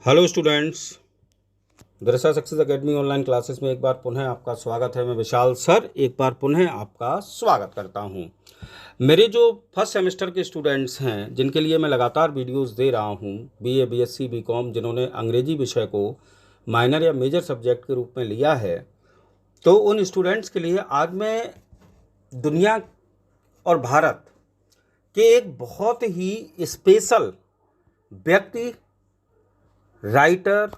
Hello students, दरअसल success academy online classes में एक बार पुनः आपका स्वागत है। मैं विशाल सर एक बार पुनः आपका स्वागत करता हूं। मेरे जो फर्स्ट सेमेस्टर के स्टूडेंट्स हैं जिनके लिए मैं लगातार वीडियोस दे रहा हूं, बीए, बीएससी, बीकॉम, जिन्होंने अंग्रेजी विषय को माइनर या मेजर सब्जेक्ट के रूप में लिया है, तो उन स्टूडेंट्स के लिए आज मैं दुनिया और भारत के एक बहुत ही स्पेशल व्यक्ति, राइटर,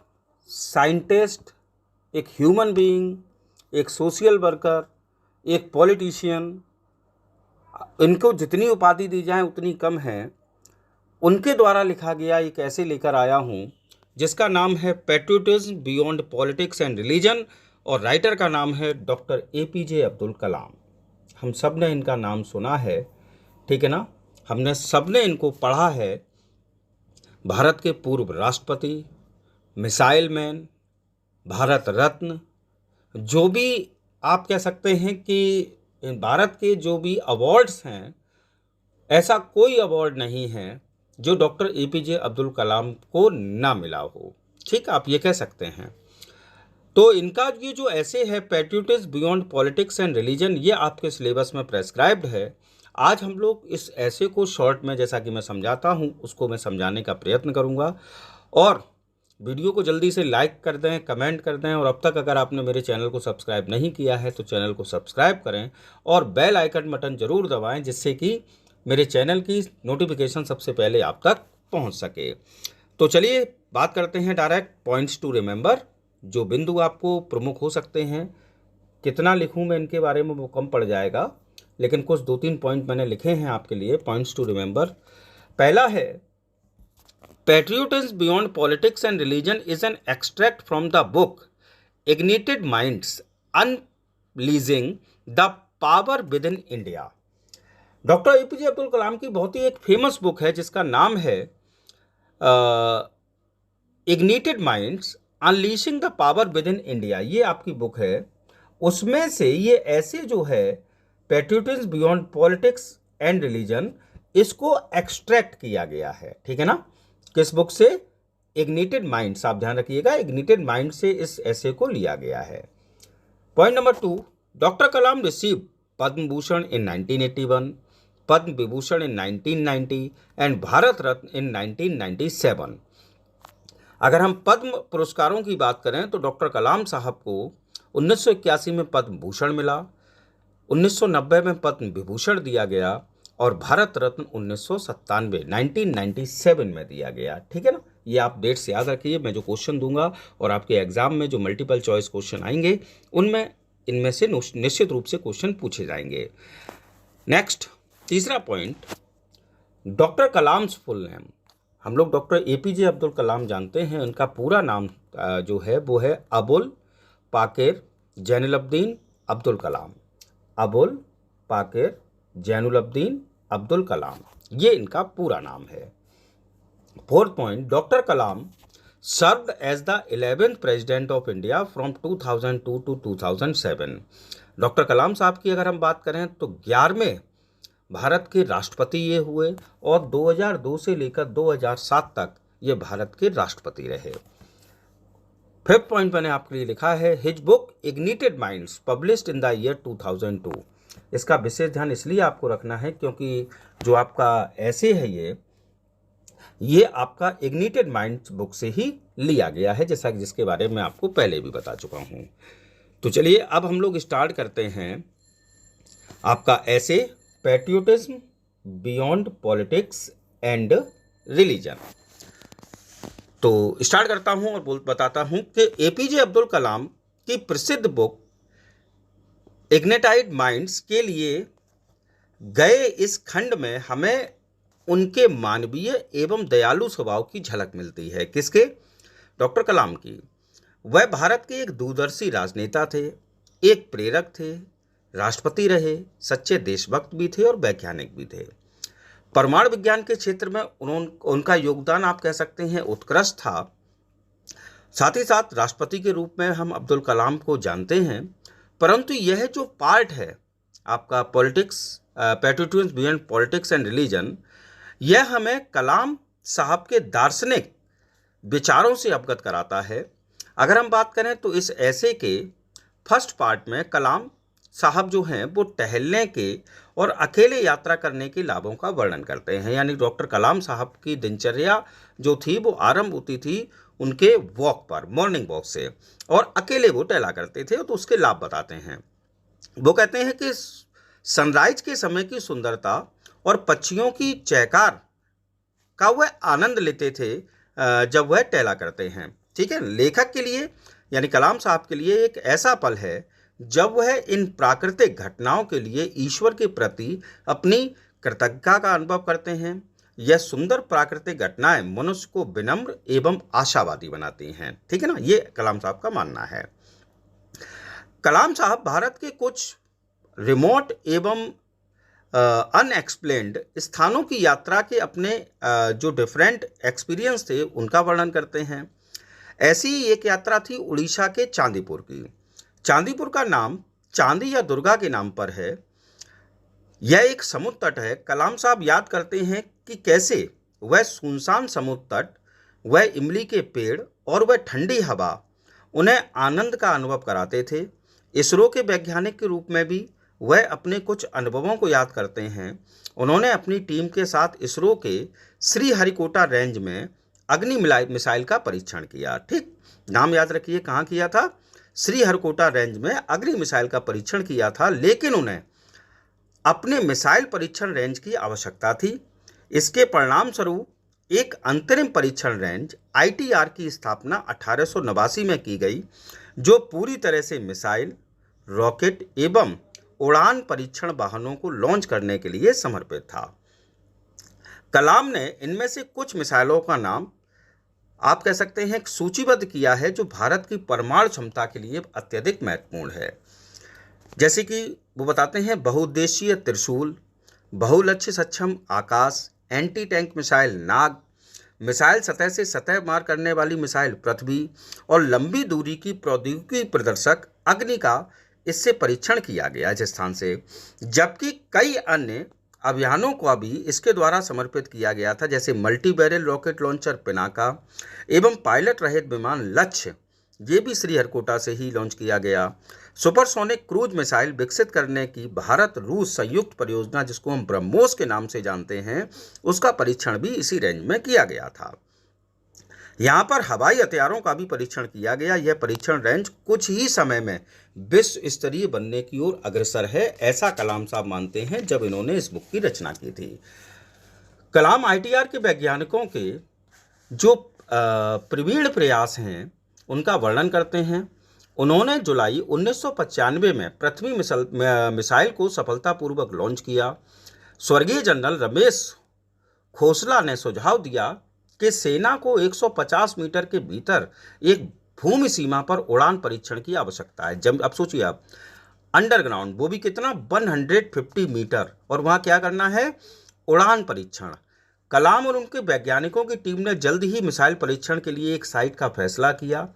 साइंटिस्ट, एक ह्यूमन बीइंग, एक सोशल वर्कर, एक पॉलिटिशियन, इनको जितनी उपाधि दी जाए उतनी कम है, उनके द्वारा लिखा गया एक ऐसे लेकर आया हूँ जिसका नाम है patriotism beyond politics and religion, और राइटर का नाम है डॉक्टर एपीजे अब्दुल कलाम। हम सब ने इनका नाम सुना है, ठीक है ना। हमने सब ने इनको पढ़ा है। भारत के पूर्व राष्ट्रपति, मिसाइल मैन, भारत रत्न, जो भी आप कह सकते हैं कि भारत के जो भी अवार्ड्स हैं, ऐसा कोई अवार्ड नहीं है जो डॉक्टर एपीजे अब्दुल कलाम को ना मिला हो, ठीक, आप ये कह सकते हैं। तो इनका ये जो ऐसे है patriotism beyond politics and religion, ये आपके सिलेबस में प्रेस्क्राइब्ड है। आज हम लोग इस ऐसे को शॉर्ट में, जैसा कि मैं समझाता हूँ, उसको मैं समझाने का प्रयत्न करूँगा। और वीडियो को जल्दी से लाइक कर दें, कमेंट कर दें, और अब तक अगर आपने मेरे चैनल को सब्सक्राइब नहीं किया है तो चैनल को सब्सक्राइब करें और बेल आइकन बटन ज़रूर दबाएं, जिससे कि मेरे चैनल की नोटिफिकेशन सबसे पहले आप तक पहुंच सके। तो चलिए बात करते हैं डायरेक्ट पॉइंट्स टू रिमेंबर, जो बिंदु आपको प्रमुख हो सकते हैं। कितना लिखूं मैं इनके बारे में वो कम पड़ जाएगा, लेकिन कुछ 2-3 पॉइंट मैंने लिखे हैं आपके लिए, पॉइंट्स टू रिमेंबर। पहला है, Patriotism Beyond Politics and Religion is an extract from the book Ignited Minds Unleashing the Power Within India। Doctor APJ Abdul Kalam की बहुत ही एक फेमस बुक है जिसका नाम है ignited minds unleashing the power within India. ये आपकी बुक है। उसमें से ये ऐसे जो है patriotism beyond politics and religion, इसको एक्सट्रैक्ट किया गया है, ठीक है ना। किस बुक से? इग्निटेड माइंड्स, आप ध्यान रखिएगा, इग्निटेड माइंड से इस ऐसे को लिया गया है। Point number 2, doctor Kalam receive Padma Bhushan in 1981, Padma Vibhushan in 1990 and Bharat Ratna in 1997। अगर हम पद्म पुरस्कारों की बात करें तो डॉक्टर कलाम साहब को 1981 में पद्म भूषण मिला, 1990 में पद्म विभूषण दिया गया, और भारत रत्न 1997 में दिया गया, ठीक है ना। ये आप डेट्स याद रखिए। मैं जो क्वेश्चन दूंगा और आपके एग्जाम में जो मल्टीपल चॉइस क्वेश्चन आएंगे उनमें इनमें से निश्चित रूप से क्वेश्चन पूछे जाएंगे। नेक्स्ट, तीसरा point, doctor Kalam's full name. हम लोग डॉक्टर एपीजे अब्दुल कलाम जानते हैं, उनका पूरा नाम जो है वो है अबुल पाकिर जैनुलब्दीन अब्दुल कलाम। अबुल पाकिर जैनुलब्दीन अब्दुल कलाम, ये इनका पूरा नाम है। Fourth point, doctor Kalam served as the 11th president of India from 2002 to 2007। Doctor Kalam साहब की अगर हम बात करें तो 11वें भारत के राष्ट्रपति ये हुए, और 2002 से लेकर 2007 तक ये भारत के राष्ट्रपति रहे। फिफ्थ पॉइंट मैंने आपके लिए लिखा है, his book ignited minds published in the year 2002। इसका विशेष ध्यान इसलिए आपको रखना है क्योंकि जो आपका ऐसे है ये आपका इग्निटेड माइंड्स बुक से ही लिया गया है, जैसा जिसके बारे में आपको पहले भी बता चुका हूं। तो चलिए अब हम लोग स्टार्ट करते हैं आपका ऐसे patriotism beyond politics and religion. तो स्टार्ट करता हूं और बताता हूं कि एपीजे अब्दुल कलाम की प्रसिद्ध बुक इग्निटेड माइंड्स के लिए गए इस खंड में हमें उनके मानवीय एवं दयालु स्वभाव की झलक मिलती है। किसके? डॉक्टर कलाम की। वह भारत के एक दूरदर्शी राजनेता थे, एक प्रेरक थे, राष्ट्रपति रहे, सच्चे देशभक्त भी थे और वैज्ञानिक भी थे। परमाणु विज्ञान के क्षेत्र में उनका योगदान आप कह सकते हैं उत्कृष्ट था। साथ ही साथ राष्ट्रपति के रूप में हम अब्दुल कलाम को जानते हैं, परंतु यह जो पार्ट है आपका politics, patriotism beyond politics and religion, यह हमें कलाम साहब के दार्शनिक विचारों से अवगत कराता है। अगर हम बात करें तो इस ऐसे के फर्स्ट पार्ट में कलाम साहब जो हैं वो टहलने के और अकेले यात्रा करने के लाभों का वर्णन करते हैं। यानी डॉक्टर कलाम साहब की दिनचर्या जो थी वो आरंभ होती थी उनके वॉक पर, मॉर्निंग वॉक से, और अकेले वो टहला करते थे, तो उसके लाभ बताते हैं। वो कहते हैं कि सनराइज के समय की सुंदरता और पक्षियों की चहकार का वह आनंद लेते थे जब वह टहला करते हैं। ठीक है, लेखक के लिए यानी कलाम साहब के लिए एक ऐसा पल है जब वह इन प्राकृतिक घटनाओं के लिए ईश्वर के प्रति अपनी कृतज्ञता का अनुभव करते हैं। यह सुंदर प्राकृतिक घटनाएं मनुष्य को विनम्र एवं आशावादी बनाती हैं। ठीक है ना, ये कलाम साहब का मानना है। कलाम साहब भारत के कुछ रिमोट एवं अनएक्सप्लेन्ड स्थानों की यात्रा के अपने जो डिफरेंट एक्सपीरियंस थे उनका वर्णन करते हैं। ऐसी ही एक यात्रा थी उड़ीसा के चांदीपुर की। चांदीपुर का नाम चांदी या दुर्गा के नाम पर है। यह एक समुद्र तट है। कलाम साहब याद करते हैं कि कैसे वह सुनसान समुद्र तट, वह इमली के पेड़ और वह ठंडी हवा उन्हें आनंद का अनुभव कराते थे। इसरो के वैज्ञानिक के रूप में भी वह अपने कुछ अनुभवों को याद करते हैं। उन्होंने अपनी टीम के साथ इसरो के श्रीहरिकोटा रेंज में अग्नि मिसाइल का परीक्षण किया। ठीक, नाम याद रखिए, कहाँ किया था? श्रीहरिकोटा रेंज में अग्नि मिसाइल का परीक्षण किया था, लेकिन उन्हें अपने मिसाइल परीक्षण रेंज की आवश्यकता थी। इसके परिणाम स्वरूप एक अंतरिम परीक्षण रेंज ITR की स्थापना 1889 में की गई, जो पूरी तरह से मिसाइल, रॉकेट एवं उड़ान परीक्षण वाहनों को लॉन्च करने के लिए समर्पित था। कलाम ने इनमें से कुछ मिसाइलों का नाम आप कह सकते हैं सूचीबद्ध किया है जो भारत की परमाणु क्षमता के लिए अत्यधिक महत्वपूर्ण है। जैसे कि वो बताते हैं बहुउद्देशीय त्रिशूल, बहुलक्ष्य सक्षम आकाश, एंटी टैंक मिसाइल नाग, मिसाइल सतह से सतह मार करने वाली मिसाइल पृथ्वी और लंबी दूरी की प्रौद्योगिकी प्रदर्शक अग्नि का इससे परीक्षण किया गया इस स्थान से। जबकि कई अन्य अभियानों को भी इसके द्वारा समर्पित किया गया था, जैसे multi barrel rocket launcher Pinaka एवं पायलट रहित विमान लक्ष्य, ये भी श्रीहरिकोटा से ही लॉन्च किया गया। सुपरसोनिक क्रूज मिसाइल विकसित करने की भारत रूस संयुक्त परियोजना, जिसको हम ब्रह्मोस के नाम से जानते हैं, उसका परीक्षण भी इसी रेंज में किया गया था। यहाँ पर हवाई हथियारों का भी परीक्षण किया गया। यह परीक्षण रेंज कुछ ही समय में विश्व स्तरीय बनने की ओर अग्रसर है, ऐसा कलाम साहब मानते हैं जब इन्होंने इस बुक की रचना की थी। कलाम ITR के वैज्ञानिकों के जो प्रवीण प्रयास हैं उनका वर्णन करते हैं। उन्होंने जुलाई 1995 में पृथ्वी मिसाइल को सफलतापूर्वक लॉन्च किया। स्वर्गीय जनरल रमेश खोसला ने सुझाव दिया कि सेना को 150 मीटर के भीतर एक भूमि सीमा पर उड़ान परीक्षण की आवश्यकता है। जब अब सोचिए आप, अंडरग्राउंड, वो भी कितना, 150 मीटर, और वहाँ क्या करना है? उड़ान परीक्षण। कलाम और उनके वैज्ञानिकों की टीम ने जल्द ही मिसाइल परीक्षण के लिए एक साइट का फैसला किया।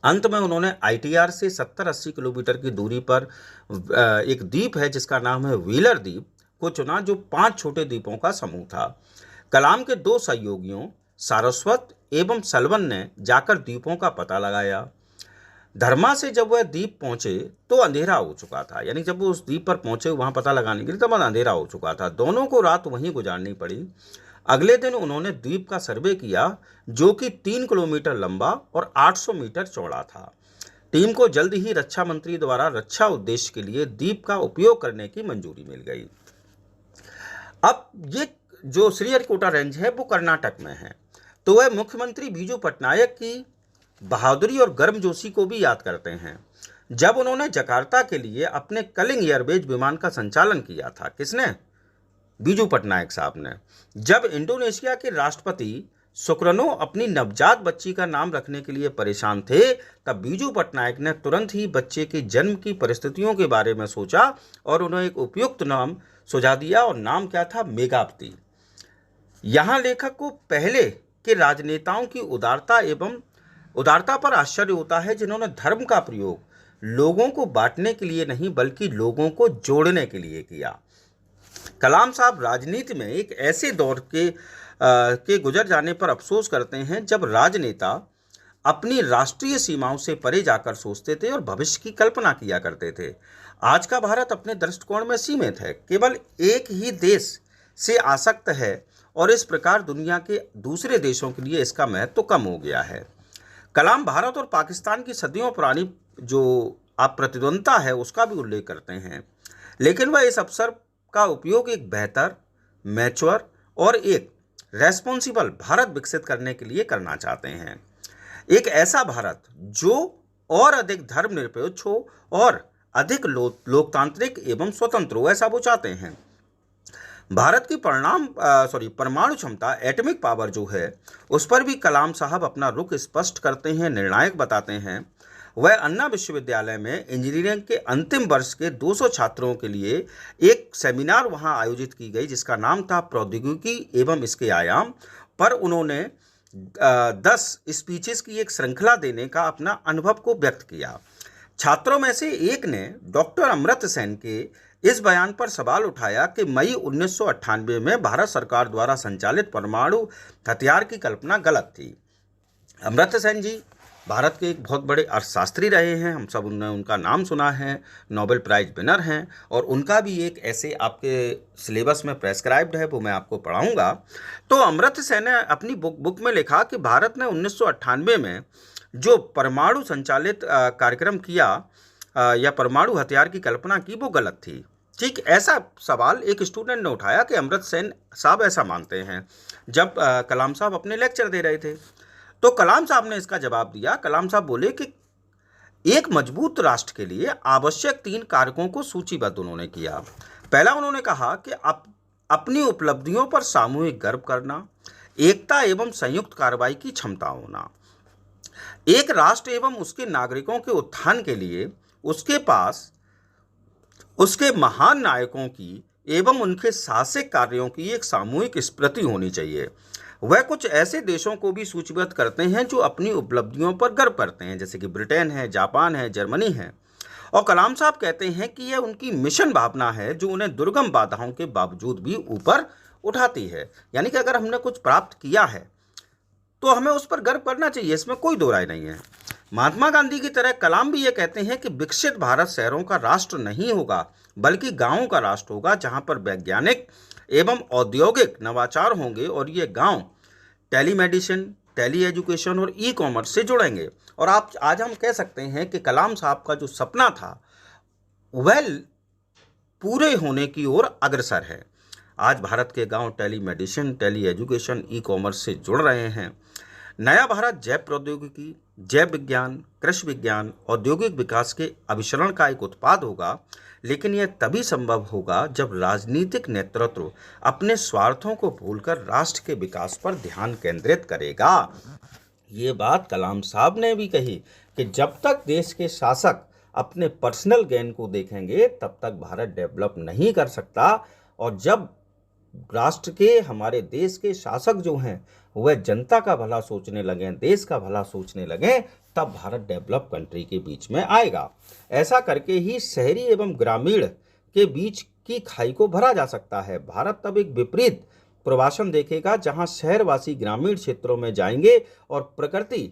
अंत में उन्होंने ITR से 70-80 किलोमीटर की दूरी पर एक द्वीप है जिसका नाम है व्हीलर द्वीप को चुना, जो 5 छोटे द्वीपों का समूह था। कलाम के 2 सहयोगियों सारस्वत एवं सलवन ने जाकर द्वीपों का पता लगाया। धर्मा से जब वह द्वीप पहुंचे तो अंधेरा हो चुका था। यानी जब वो उस द्वीप पर पहुंचे वहां पता लगाने के लिए, तब अंधेरा हो चुका था। दोनों को रात वहीं गुजारनी पड़ी। अगले दिन उन्होंने द्वीप का सर्वे किया, जो कि 3 किलोमीटर लंबा और 800 मीटर चौड़ा था। टीम को जल्द ही रक्षा मंत्री द्वारा रक्षा उद्देश्य के लिए द्वीप का उपयोग करने की मंजूरी मिल गई। अब ये जो श्रीहरिकोटा रेंज है वो कर्नाटक में है, तो वह मुख्यमंत्री बीजू पटनायक की बहादुरी और गर्मजोशी को भी याद करते हैं। जब उन्होंने जकार्ता के लिए अपने कलिंग एयरबेज विमान का संचालन किया था, किसने? बीजू पटनायक साहब ने। जब इंडोनेशिया के राष्ट्रपति सुकर्नो अपनी नवजात बच्ची का नाम रखने के लिए परेशान थे, तब बीजू पटनायक ने तुरंत ही बच्चे के जन्म की परिस्थितियों के बारे में सोचा और उन्हें एक उपयुक्त नाम सुझा दिया, और नाम क्या था? मेघावती। यहाँ लेखक को पहले के राजनेताओं की उदारता पर आश्चर्य होता है, जिन्होंने धर्म का प्रयोग लोगों को बांटने के लिए नहीं बल्कि लोगों को जोड़ने के लिए किया। कलाम साहब राजनीति में एक ऐसे दौर के के गुजर जाने पर अफसोस करते हैं, जब राजनेता अपनी राष्ट्रीय सीमाओं से परे जाकर सोचते थे और भविष्य की कल्पना किया करते थे। आज का भारत अपने दृष्टिकोण में सीमित है, केवल एक ही देश से आसक्त है और इस प्रकार दुनिया के दूसरे देशों के लिए इसका महत्व कम हो गया है। कलाम भारत और पाकिस्तान की सदियों पुरानी जो आप प्रतिद्वंद्विता है उसका भी उल्लेख करते हैं, लेकिन वह इस अवसर का उपयोग एक बेहतर, मैच्योर और एक रेस्पॉन्सिबल भारत विकसित करने के लिए करना चाहते हैं। एक ऐसा भारत जो और अधिक धर्मनिरपेक्ष हो और अधिक लोकतांत्रिक एवं स्वतंत्र हो, ऐसा वो चाहते हैं। भारत की परमाणु क्षमता, एटॉमिक पावर जो है, उस पर भी कलाम साहब अपना रुख स्पष्ट करते हैं, निर्णायक बताते हैं। वह अन्ना विश्वविद्यालय में इंजीनियरिंग के अंतिम वर्ष के 200 छात्रों के लिए एक सेमिनार वहां आयोजित की गई, जिसका नाम था प्रौद्योगिकी एवं इसके आयाम, पर उन्होंने 10 स्पीचेस की एक श्रृंखला देने का अपना अनुभव को व्यक्त किया। छात्रों में से एक ने डॉक्टर अमर्त्य सेन के इस बयान पर सवाल उठाया कि मई 1998 में भारत सरकार द्वारा संचालित परमाणु हथियार की कल्पना गलत थी। अमर्त्य सेन जी भारत के एक बहुत बड़े अर्थशास्त्री रहे हैं, हम सब उनका नाम सुना है, नोबेल प्राइज विनर हैं, और उनका भी एक ऐसे आपके सिलेबस में प्रेस्क्राइब्ड है, वो मैं आपको पढ़ाऊंगा। तो अमर्त्य सेन ने अपनी बुक में लिखा कि भारत ने 1998 में जो परमाणु संचालित कार्यक्रम किया या परमाणु हथियार की कल्पना की, वो गलत थी। ठीक ऐसा सवाल एक स्टूडेंट ने उठाया कि अमर्त्य सेन साहब ऐसा मानते हैं, जब कलाम साहब अपने लेक्चर दे रहे थे। तो कलाम साहब ने इसका जवाब दिया। कलाम साहब बोले कि एक मजबूत राष्ट्र के लिए आवश्यक 3 कारकों को सूचीबद्ध उन्होंने किया। पहला, उन्होंने कहा कि अपनी उपलब्धियों पर सामूहिक गर्व करना, एकता एवं संयुक्त कार्रवाई की क्षमता होना। एक राष्ट्र एवं उसके नागरिकों के उत्थान के लिए उसके पास उसके महान नायकों की एवं उनके साहसिक कार्यों की एक सामूहिक स्मृति होनी चाहिए। वह कुछ ऐसे देशों को भी सूचीबद्ध करते हैं जो अपनी उपलब्धियों पर गर्व करते हैं, जैसे कि ब्रिटेन है, जापान है, जर्मनी है। और कलाम साहब कहते हैं कि यह उनकी मिशन भावना है जो उन्हें दुर्गम बाधाओं के बावजूद भी ऊपर उठाती है। यानी कि अगर हमने कुछ प्राप्त किया है तो हमें उस पर गर्व करना चाहिए, इसमें कोई दो राय नहीं है। महात्मा गांधी की तरह कलाम भी ये कहते हैं कि विकसित भारत शहरों का राष्ट्र नहीं होगा, बल्कि गांवों का राष्ट्र होगा, जहां पर वैज्ञानिक एवं औद्योगिक नवाचार होंगे और ये गांव टेलीमेडिसिन, टेली एजुकेशन और ई कॉमर्स से जुड़ेंगे। और आज हम कह सकते हैं कि कलाम साहब का जो सपना था वह पूरे होने की ओर अग्रसर है। आज भारत के गांव telemedicine, tele education, e commerce से जुड़ रहे हैं। नया भारत जैव प्रौद्योगिकी, जैव विज्ञान, कृषि विज्ञान, औद्योगिक विकास के अभिसरण का एक उत्पाद होगा, लेकिन यह तभी संभव होगा जब राजनीतिक नेतृत्व अपने स्वार्थों को भूलकर राष्ट्र के विकास पर ध्यान केंद्रित करेगा। ये बात कलाम साहब ने भी कही कि जब तक देश के शासक अपने पर्सनल गेन को देखेंगे तब तक भारत डेवलप नहीं कर सकता, और जब राष्ट्र के, हमारे देश के शासक जो हैं वह जनता का भला सोचने लगें, देश का भला सोचने लगें, तब भारत डेवलप कंट्री के बीच में आएगा। ऐसा करके ही शहरी एवं ग्रामीण के बीच की खाई को भरा जा सकता है। भारत तब एक विपरीत प्रवासन देखेगा जहां शहरवासी ग्रामीण क्षेत्रों में जाएंगे और प्रकृति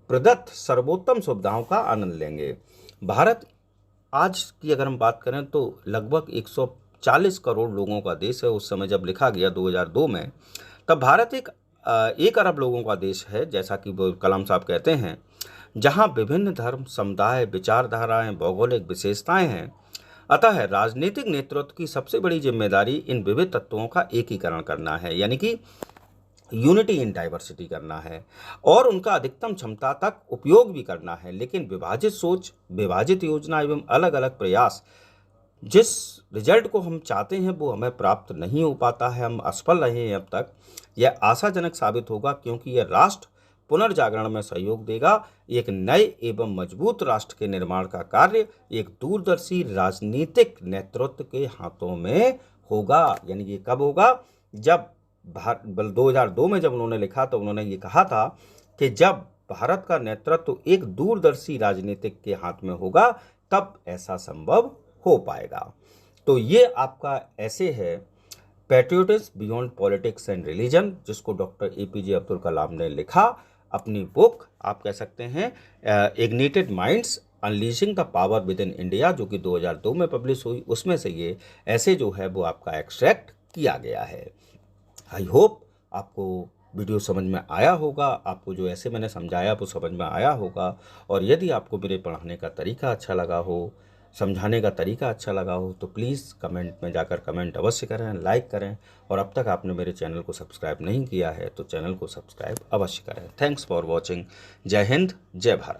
प्रदत्त सर्वोत्तम सुविधाओं का आनंद लेंगे। भारत आज की अगर हम बात करें तो लगभग 140 करोड़ लोगों का देश है। उस समय जब लिखा गया 2002 में, तब भारत एक 1 अरब लोगों का देश है, जैसा कि वो कलाम साहब कहते हैं, जहां विभिन्न धर्म, समुदाय, विचारधाराएं, भौगोलिक विशेषताएं हैं। अतः राजनीतिक नेतृत्व की सबसे बड़ी जिम्मेदारी इन विविध तत्वों का एकीकरण करना है, यानी कि यूनिटी इन डाइवर्सिटी करना है, और उनका अधिकतम क्षमता तक उपयोग भी करना है। लेकिन विभाजित सोच, विभाजित योजना एवं अलग अलग प्रयास जिस रिजल्ट को हम चाहते हैं वो हमें प्राप्त नहीं हो पाता है, हम असफल रहे हैं अब तक। यह आशाजनक साबित होगा, क्योंकि यह राष्ट्र पुनर्जागरण में सहयोग देगा। एक नए एवं मजबूत राष्ट्र के निर्माण का कार्य एक दूरदर्शी राजनीतिक नेतृत्व के हाथों में होगा। यानी ये कब होगा? जब 2002 में जब उन्होंने लिखा तो उन्होंने ये कहा था कि जब भारत का नेतृत्व एक दूरदर्शी राजनीतिक के हाथ में होगा तब ऐसा संभव हो पाएगा। तो ये आपका ऐसे है patriotism beyond politics and religion, जिसको डॉक्टर APJ अब्दुल कलाम ने लिखा। अपनी बुक आप कह सकते हैं ignited minds unleashing the power within India, जो कि 2002 में पब्लिश हुई, उसमें से ये ऐसे जो है वो आपका एक्सट्रैक्ट किया गया है। आई होप आपको वीडियो समझ में आया होगा, आपको जो ऐसे मैंने समझाया वो समझ में आया होगा। और यदि आपको मेरे पढ़ाने का तरीका अच्छा लगा हो, समझाने का तरीका अच्छा लगा हो, तो प्लीज़ कमेंट में जाकर कमेंट अवश्य करें, लाइक करें। और अब तक आपने मेरे चैनल को सब्सक्राइब नहीं किया है तो चैनल को सब्सक्राइब अवश्य करें। Thanks for watching. जय हिंद, जय भारत।